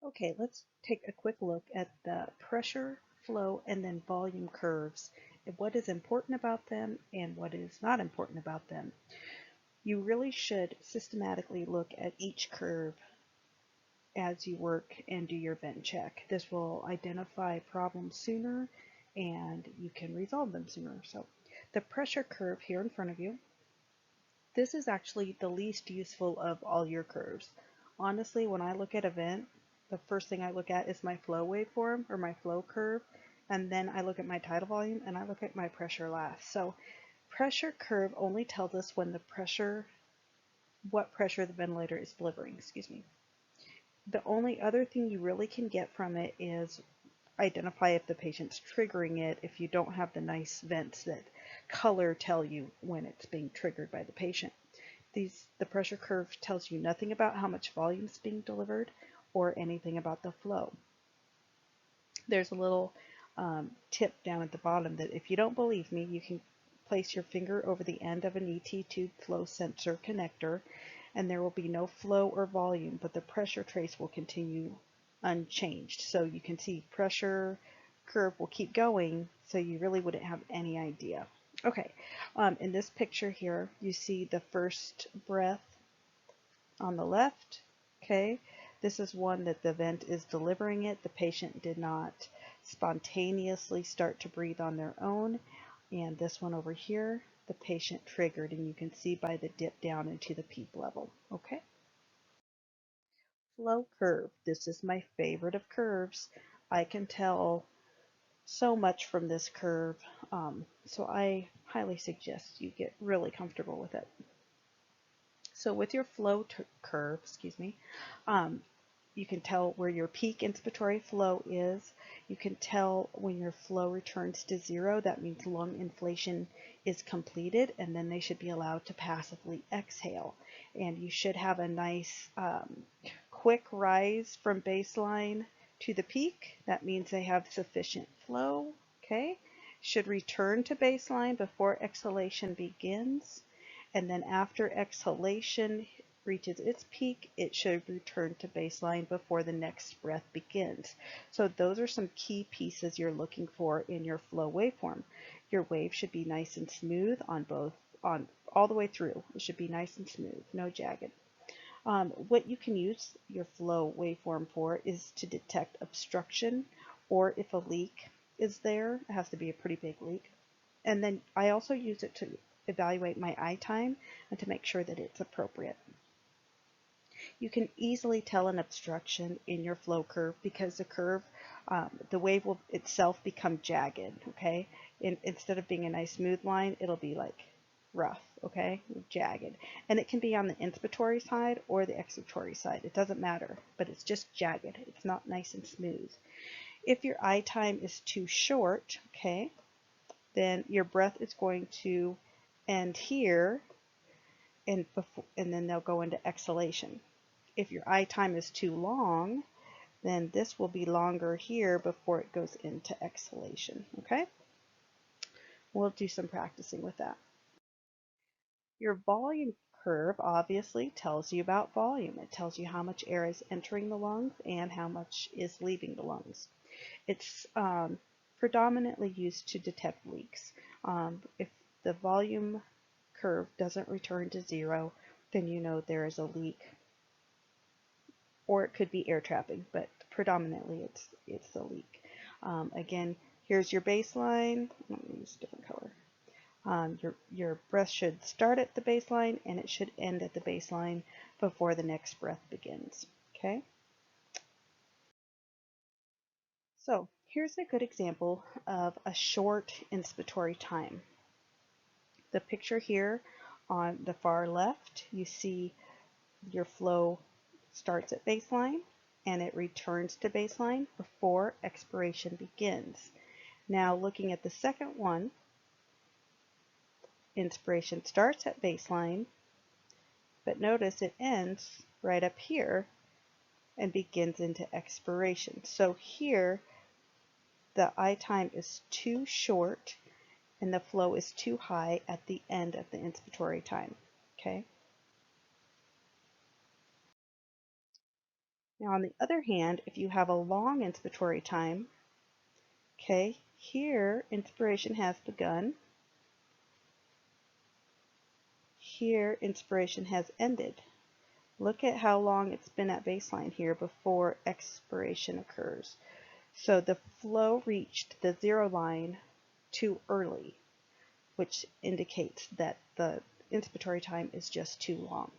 Okay, let's take a quick look at the pressure, flow, and then volume curves and what is important about them and what is not important about them. You really should systematically look at each curve as you work and do your vent check. This will identify problems sooner and you can resolve them sooner. So the pressure curve here in front of you, this is actually the least useful of all your curves. Honestly, when I look at a vent, the first thing I look at is my flow waveform or my flow curve, and then I look at my tidal volume and I look at my pressure last. So pressure curve only tells us when the pressure, what pressure the ventilator is delivering, excuse me. The only other thing you really can get from it is identify if the patient's triggering it if you don't have the nice vents that color tell you when it's being triggered by the patient. The pressure curve tells you nothing about how much volume is being delivered or anything about the flow. There's a little tip down at the bottom that if you don't believe me, you can place your finger over the end of an ET tube flow sensor connector and there will be no flow or volume, but the pressure trace will continue unchanged. So you can see pressure curve will keep going, so you really wouldn't have any idea. Okay, in this picture here, you see the first breath on the left. Okay, this is one that the vent is delivering it. The patient did not spontaneously start to breathe on their own. And this one over here, the patient triggered, and you can see by the dip down into the PEEP level. Okay. Flow curve. This is my favorite of curves. I can tell so much from this curve, so I highly suggest you get really comfortable with it. So with your flow curve, excuse me, you can tell where your peak inspiratory flow is. You can tell when your flow returns to zero. That means lung inflation is completed, and then they should be allowed to passively exhale. And you should have a nice quick rise from baseline to the peak. That means they have sufficient flow. Okay, should return to baseline before exhalation begins. And then after exhalation reaches its peak, it should return to baseline before the next breath begins. So those are some key pieces you're looking for in your flow waveform. Your wave should be nice and smooth on all the way through. It should be nice and smooth, no jagged. What you can use your flow waveform for is to detect obstruction or if a leak is there. It has to be a pretty big leak. And then I also use it to evaluate my eye time and to make sure that it's appropriate. You can easily tell an obstruction in your flow curve because the curve, the wave will itself become jagged, okay? Instead of being a nice smooth line, it'll be like rough, okay? Jagged. And it can be on the inspiratory side or the expiratory side. It doesn't matter, but it's just jagged. It's not nice and smooth. If your eye time is too short, okay, then your breath is going to end here and then they'll go into exhalation. If your eye time is too long, then this will be longer here before it goes into exhalation, okay? We'll do some practicing with that. Your volume curve obviously tells you about volume. It tells you how much air is entering the lungs and how much is leaving the lungs. It's predominantly used to detect leaks. If the volume curve doesn't return to zero, then you know there is a leak. Or it could be air trapping, but predominantly it's a leak. Again, here's your baseline. Let me use a different color. Your breath should start at the baseline and it should end at the baseline before the next breath begins. Okay? So here's a good example of a short inspiratory time. The picture here on the far left, you see your flow starts at baseline and it returns to baseline before expiration begins. Now looking at the second one, inspiration starts at baseline, but notice it ends right up here and begins into expiration. So here the eye time is too short and the flow is too high at the end of the inspiratory time. Okay? Now on the other hand, if you have a long inspiratory time, okay, here inspiration has begun, here inspiration has ended. Look at how long it's been at baseline here before expiration occurs. So the flow reached the zero line too early, which indicates that the inspiratory time is just too long.